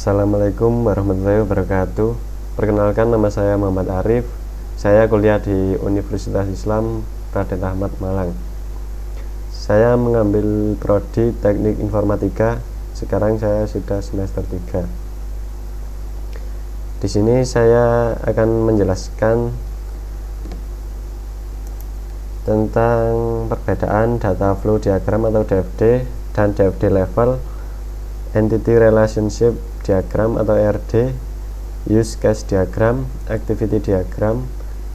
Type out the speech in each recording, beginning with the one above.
Assalamualaikum warahmatullahi wabarakatuh. Perkenalkan, nama saya Muhammad Arif. Saya kuliah di Universitas Islam Raden Ahmad Malang. Saya mengambil prodi Teknik Informatika. Sekarang saya sudah semester 3. Di sini saya akan menjelaskan tentang perbedaan data flow diagram atau DFD dan DFD level, Entity Relationship Diagram atau ERD, Use Case Diagram, Activity Diagram,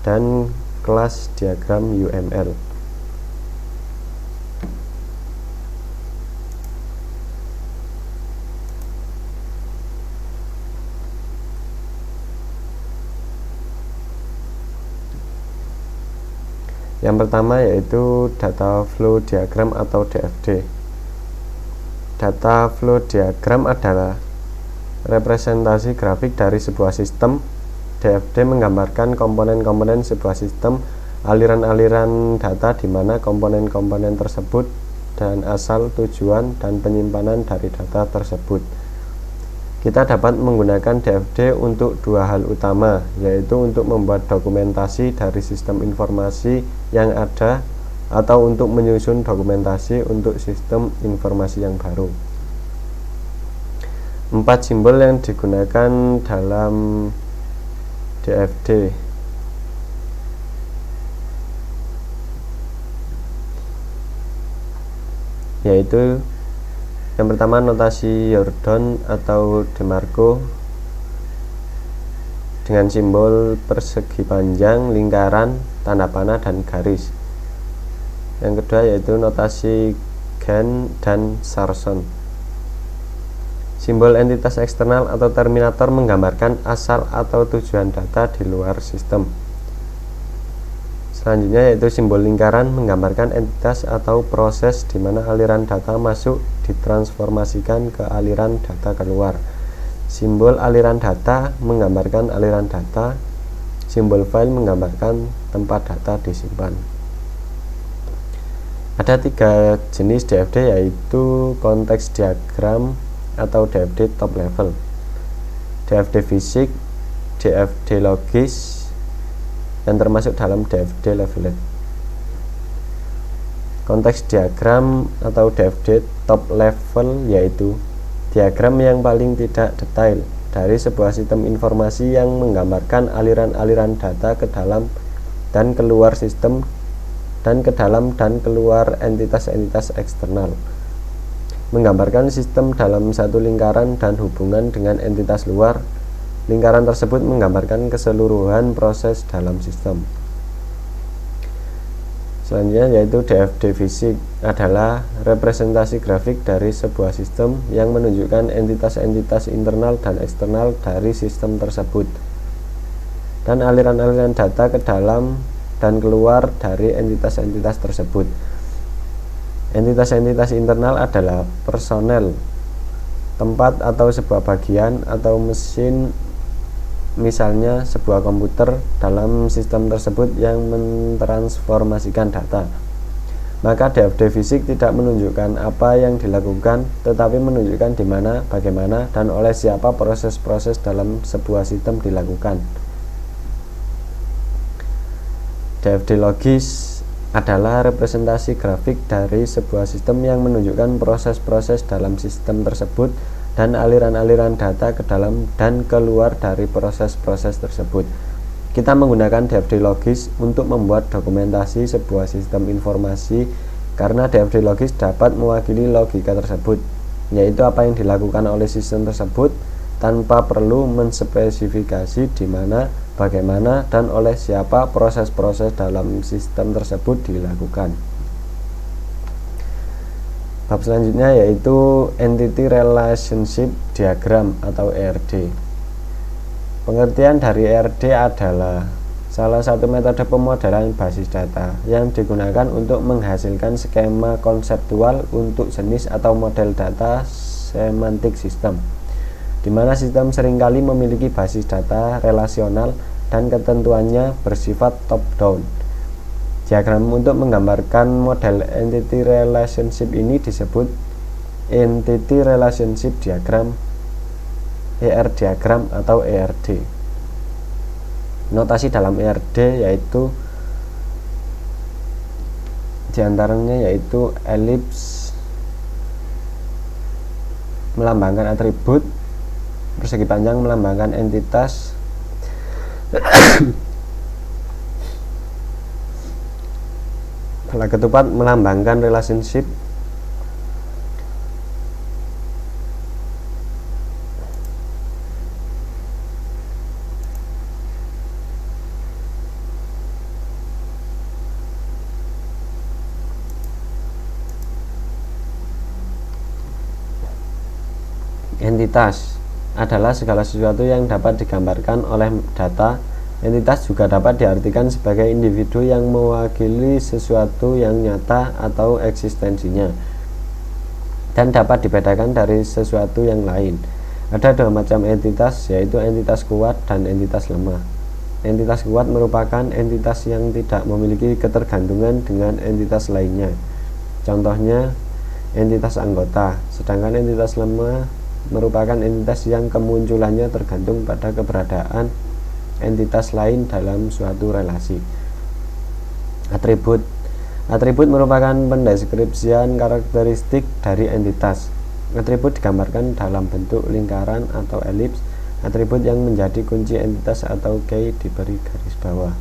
dan Class Diagram UML. Yang pertama yaitu Data Flow Diagram atau DFD. Data Flow Diagram adalah representasi grafik dari sebuah sistem. DFD menggambarkan komponen-komponen sebuah sistem, aliran-aliran data di mana komponen-komponen tersebut, dan asal, tujuan, dan penyimpanan dari data tersebut. Kita dapat menggunakan DFD untuk dua hal utama, yaitu untuk membuat dokumentasi dari sistem informasi yang ada atau untuk menyusun dokumentasi untuk sistem informasi yang baru. 4 simbol yang digunakan dalam DFD yaitu yang pertama notasi Jordan atau DeMarco dengan simbol persegi panjang, lingkaran, tanda panah, dan garis. Yang kedua yaitu notasi Gann dan Sarson. Simbol entitas eksternal atau terminator menggambarkan asal atau tujuan data di luar sistem. Selanjutnya yaitu simbol lingkaran menggambarkan entitas atau proses di mana aliran data masuk ditransformasikan ke aliran data keluar. Simbol aliran data menggambarkan aliran data. Simbol file menggambarkan tempat data disimpan. Ada 3 jenis DFD yaitu konteks diagram atau DFD top level, DFD fisik, DFD logis, dan termasuk dalam DFD level. Konteks diagram atau DFD top level yaitu diagram yang paling tidak detail dari sebuah sistem informasi yang menggambarkan aliran-aliran data ke dalam dan keluar sistem dan ke dalam dan keluar entitas-entitas eksternal, menggambarkan sistem dalam satu lingkaran dan hubungan dengan entitas luar. Lingkaran tersebut menggambarkan keseluruhan proses dalam sistem. Selanjutnya yaitu DFD fisik adalah representasi grafik dari sebuah sistem yang menunjukkan entitas-entitas internal dan eksternal dari sistem tersebut dan aliran-aliran data ke dalam dan keluar dari entitas-entitas tersebut. Entitas-entitas internal adalah personel, tempat atau sebuah bagian atau mesin, misalnya sebuah komputer dalam sistem tersebut yang mentransformasikan data. Maka DFD fisik tidak menunjukkan apa yang dilakukan, tetapi menunjukkan di mana, bagaimana, dan oleh siapa proses-proses dalam sebuah sistem dilakukan. DFD logis adalah representasi grafik dari sebuah sistem yang menunjukkan proses-proses dalam sistem tersebut dan aliran-aliran data ke dalam dan keluar dari proses-proses tersebut. Kita menggunakan DFD logis untuk membuat dokumentasi sebuah sistem informasi karena DFD logis dapat mewakili logika tersebut, yaitu apa yang dilakukan oleh sistem tersebut tanpa perlu menspesifikasi di mana, bagaimana, dan oleh siapa proses-proses dalam sistem tersebut dilakukan. Bab selanjutnya yaitu Entity Relationship Diagram atau ERD. Pengertian dari ERD adalah salah satu metode pemodelan basis data yang digunakan untuk menghasilkan skema konseptual untuk jenis atau model data semantik sistem, di mana sistem seringkali memiliki basis data relasional dan ketentuannya bersifat top-down. Diagram untuk menggambarkan model entity relationship ini disebut Entity Relationship Diagram ER diagram atau ERD. Notasi dalam ERD yaitu diantaranya yaitu elips melambangkan atribut, persegi panjang melambangkan entitas, bola ketupat melambangkan relationship, entitas adalah segala sesuatu yang dapat digambarkan oleh data. Entitas juga dapat diartikan sebagai individu yang mewakili sesuatu yang nyata atau eksistensinya, dan dapat dibedakan dari sesuatu yang lain. Ada dua macam entitas, yaitu entitas kuat dan entitas lemah. Entitas kuat merupakan entitas yang tidak memiliki ketergantungan dengan entitas lainnya. Contohnya entitas anggota, sedangkan entitas lemah merupakan entitas yang kemunculannya tergantung pada keberadaan entitas lain dalam suatu relasi. Atribut merupakan pendeskripsian karakteristik dari entitas. Atribut digambarkan dalam bentuk lingkaran atau elips. Atribut yang menjadi kunci entitas atau key diberi garis bawah.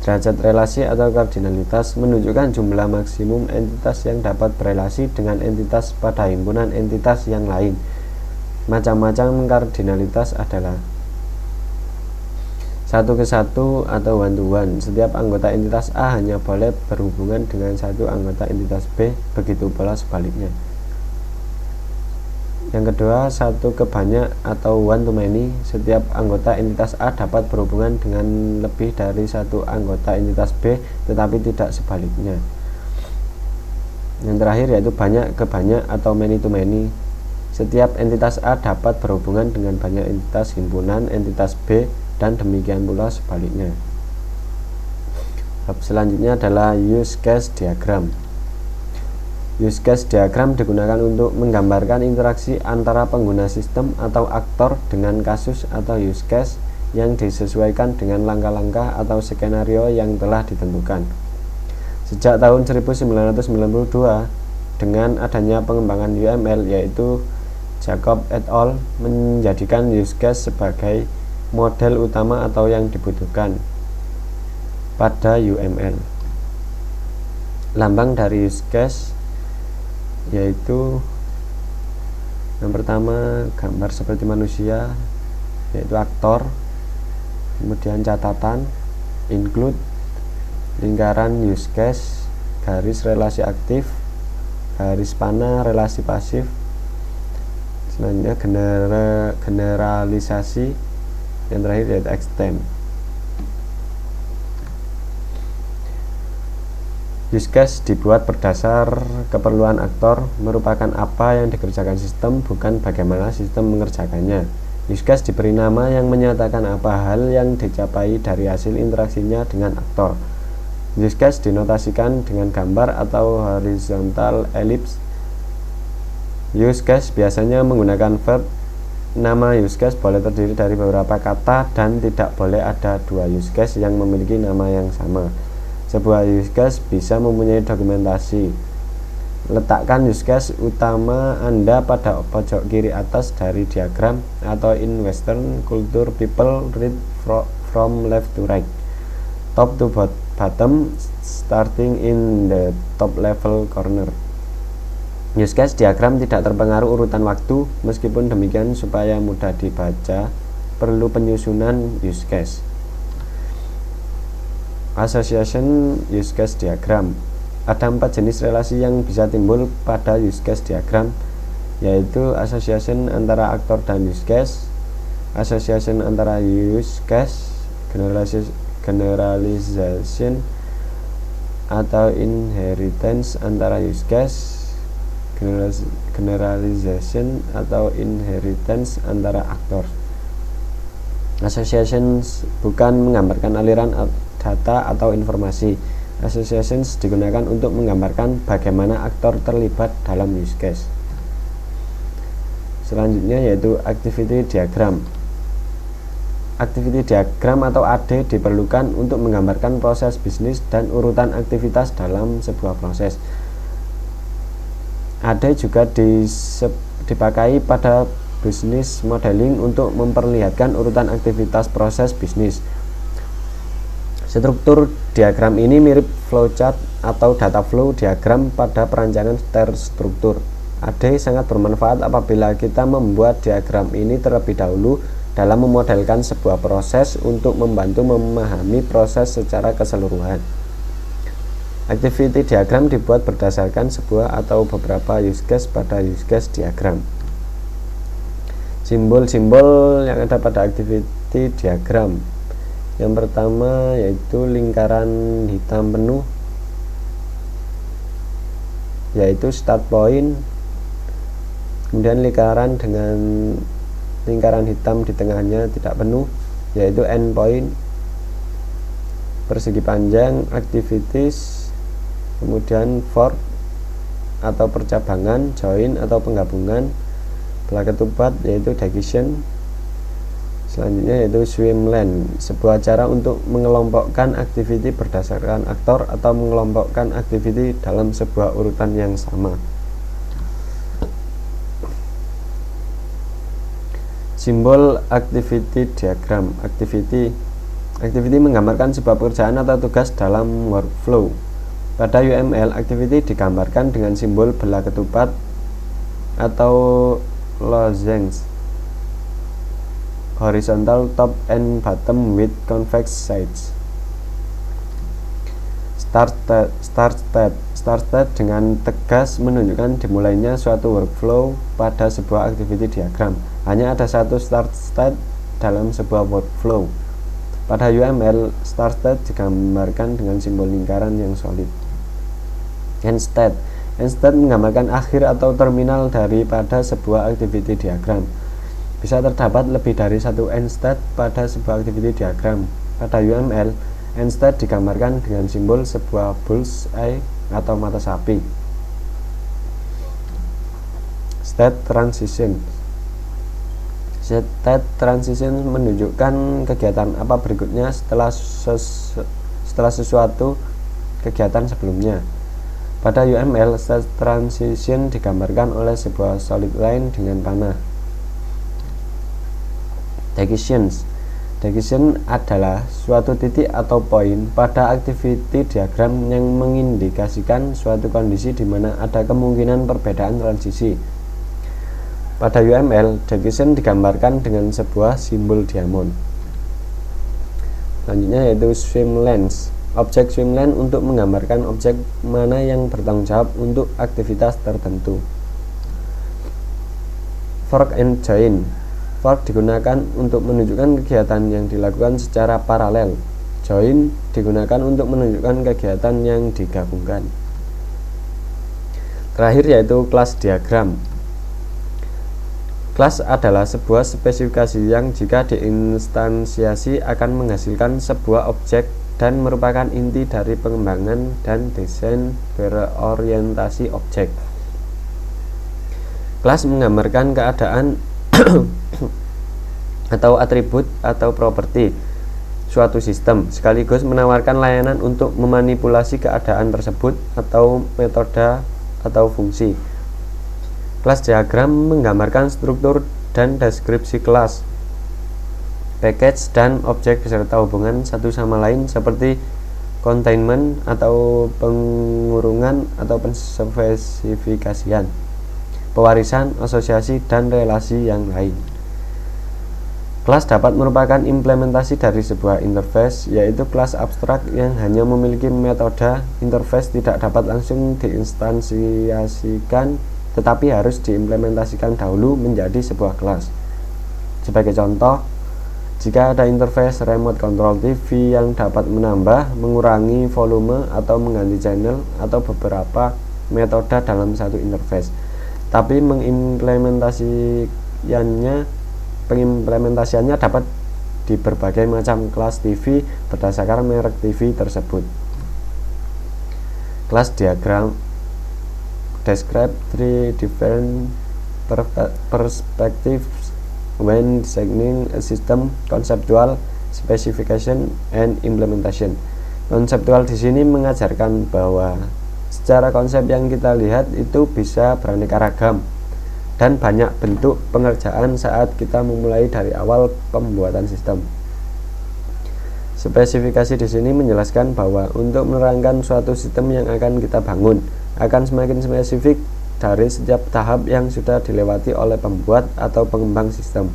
Derajat relasi atau kardinalitas menunjukkan jumlah maksimum entitas yang dapat berelasi dengan entitas pada himpunan entitas yang lain. Macam-macam kardinalitas adalah 1:1 atau one to one. Setiap anggota entitas A hanya boleh berhubungan dengan satu anggota entitas B, begitu pula sebaliknya. Yang kedua, 1:banyak atau one to many. Setiap anggota entitas A dapat berhubungan dengan lebih dari satu anggota entitas B, tetapi tidak sebaliknya. Yang terakhir yaitu banyak-banyak atau many to many. Setiap entitas A dapat berhubungan dengan banyak entitas himpunan entitas B, dan demikian pula sebaliknya. Bab selanjutnya adalah use case diagram. Use case diagram digunakan untuk menggambarkan interaksi antara pengguna sistem atau aktor dengan kasus atau use case yang disesuaikan dengan langkah-langkah atau skenario yang telah ditentukan. Sejak tahun 1992, dengan adanya pengembangan UML, yaitu Jacob et al. Menjadikan use case sebagai model utama atau yang dibutuhkan pada UML. Lambang dari use case yaitu yang pertama gambar seperti manusia, yaitu aktor, kemudian catatan, include, lingkaran use case, garis relasi aktif, garis panah relasi pasif, selanjutnya generalisasi, yang terakhir yaitu extend. Use case dibuat berdasar keperluan aktor, merupakan apa yang dikerjakan sistem, bukan bagaimana sistem mengerjakannya. Use case diberi nama yang menyatakan apa hal yang dicapai dari hasil interaksinya dengan aktor. Use case dinotasikan dengan gambar atau horizontal ellipse. Use case biasanya menggunakan verb. Nama use case boleh terdiri dari beberapa kata dan tidak boleh ada dua use case yang memiliki nama yang sama. Sebuah use case bisa mempunyai dokumentasi. Letakkan use case utama Anda pada pojok kiri atas dari diagram, atau in Western culture people read from left to right, top to bottom, starting in the top level corner. Use case diagram tidak terpengaruh urutan waktu. Meskipun demikian, supaya mudah dibaca, perlu penyusunan use case. Association use case diagram. Ada 4 jenis relasi yang bisa timbul pada use case diagram, yaitu association antara aktor dan use case, association antara use case, generalization atau inheritance antara use case, generalization atau inheritance antara aktor. Associations bukan menggambarkan aliran data atau informasi. Associations digunakan untuk menggambarkan bagaimana aktor terlibat dalam use case. Selanjutnya yaitu activity diagram. Activity diagram atau AD diperlukan untuk menggambarkan proses bisnis dan urutan aktivitas dalam sebuah proses. AD juga dipakai pada bisnis modeling untuk memperlihatkan urutan aktivitas proses bisnis. Struktur diagram ini mirip flowchart atau data flow diagram pada perancangan terstruktur. AD sangat bermanfaat apabila kita membuat diagram ini terlebih dahulu dalam memodelkan sebuah proses untuk membantu memahami proses secara keseluruhan. Activity diagram dibuat berdasarkan sebuah atau beberapa use case pada use case diagram. Simbol-simbol yang ada pada activity diagram. Yang pertama yaitu lingkaran hitam penuh, yaitu start point. Kemudian lingkaran dengan lingkaran hitam di tengahnya tidak penuh, yaitu end point. Persegi panjang activities, kemudian fork atau percabangan, join atau penggabungan, belah ketupat yaitu digestion. Selanjutnya yaitu swim lane, sebuah cara untuk mengelompokkan activity berdasarkan aktor atau mengelompokkan activity dalam sebuah urutan yang sama. Simbol activity diagram. Activity menggambarkan sebuah pekerjaan atau tugas dalam workflow. Pada UML, activity digambarkan dengan simbol belah ketupat atau lozenges, horizontal top and bottom with convex sides. Start state dengan tegas menunjukkan dimulainya suatu workflow pada sebuah activity diagram. Hanya ada satu start state dalam sebuah workflow. Pada UML, start state digambarkan dengan simbol lingkaran yang solid. End state menggambarkan akhir atau terminal daripada sebuah activity diagram. Bisa terdapat lebih dari satu end state pada sebuah activity diagram. Pada UML, end state digambarkan dengan simbol sebuah bullseye atau mata sapi. State transition menunjukkan kegiatan apa berikutnya setelah sesuatu kegiatan sebelumnya. Pada UML, state transition digambarkan oleh sebuah solid line dengan panah. Digestion adalah suatu titik atau poin pada activity diagram yang mengindikasikan suatu kondisi di mana ada kemungkinan perbedaan transisi. Pada UML, digestion digambarkan dengan sebuah simbol diamond. Selanjutnya yaitu swim lanes. Objek swim lane untuk menggambarkan objek mana yang bertanggung jawab untuk aktivitas tertentu. Fork and join. Fork digunakan untuk menunjukkan kegiatan yang dilakukan secara paralel. Join digunakan untuk menunjukkan kegiatan yang digabungkan. Terakhir yaitu kelas diagram. Kelas adalah sebuah spesifikasi yang jika diinstansiasi akan menghasilkan sebuah objek dan merupakan inti dari pengembangan dan desain berorientasi objek. Kelas menggambarkan keadaan atau atribut atau properti suatu sistem, sekaligus menawarkan layanan untuk memanipulasi keadaan tersebut atau metode atau fungsi. Kelas diagram menggambarkan struktur dan deskripsi kelas, package, dan objek beserta hubungan satu sama lain seperti containment atau pengurungan atau penspesifikasian, pewarisan, asosiasi, dan relasi yang lain. Kelas dapat merupakan implementasi dari sebuah interface, yaitu kelas abstrak yang hanya memiliki metode. Interface tidak dapat langsung diinstansiasikan, tetapi harus diimplementasikan dahulu menjadi sebuah kelas. Sebagai contoh, jika ada interface remote control TV yang dapat menambah, mengurangi volume, atau mengganti channel, atau beberapa metode dalam satu interface, tapi pengimplementasiannya dapat di berbagai macam kelas TV berdasarkan merek TV tersebut. Kelas diagram describe three different perspectives when designing a system: conceptual, specification, and implementation. Konseptual di sini mengajarkan bahwa secara konsep yang kita lihat itu bisa beraneka ragam dan banyak bentuk pengerjaan saat kita memulai dari awal pembuatan sistem. Spesifikasi di sini menjelaskan bahwa untuk menerangkan suatu sistem yang akan kita bangun akan semakin spesifik dari setiap tahap yang sudah dilewati oleh pembuat atau pengembang sistem.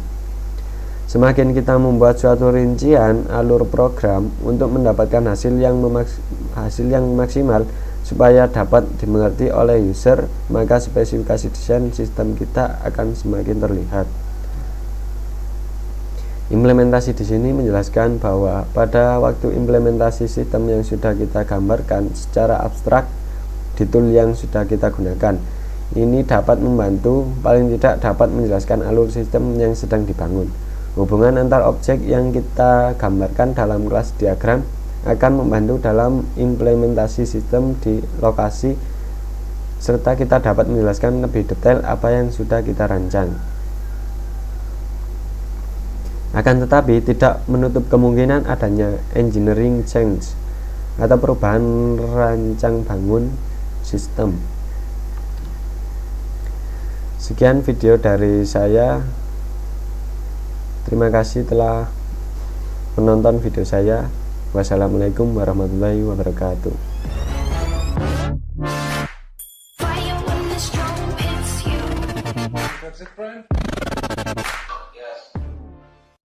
Semakin kita membuat suatu rincian alur program untuk mendapatkan hasil yang maksimal supaya dapat dimengerti oleh user, maka spesifikasi desain sistem kita akan semakin terlihat. Implementasi di sini menjelaskan bahwa pada waktu implementasi sistem yang sudah kita gambarkan secara abstrak di tool yang sudah kita gunakan, ini dapat membantu, paling tidak dapat menjelaskan alur sistem yang sedang dibangun. Hubungan antar objek yang kita gambarkan dalam kelas diagram akan membantu dalam implementasi sistem di lokasi, serta kita dapat menjelaskan lebih detail apa yang sudah kita rancang. Akan tetapi tidak menutup kemungkinan adanya engineering change atau perubahan rancang bangun sistem. Sekian video dari saya. Terima kasih telah menonton video saya. Wassalamualaikum warahmatullahi wabarakatuh.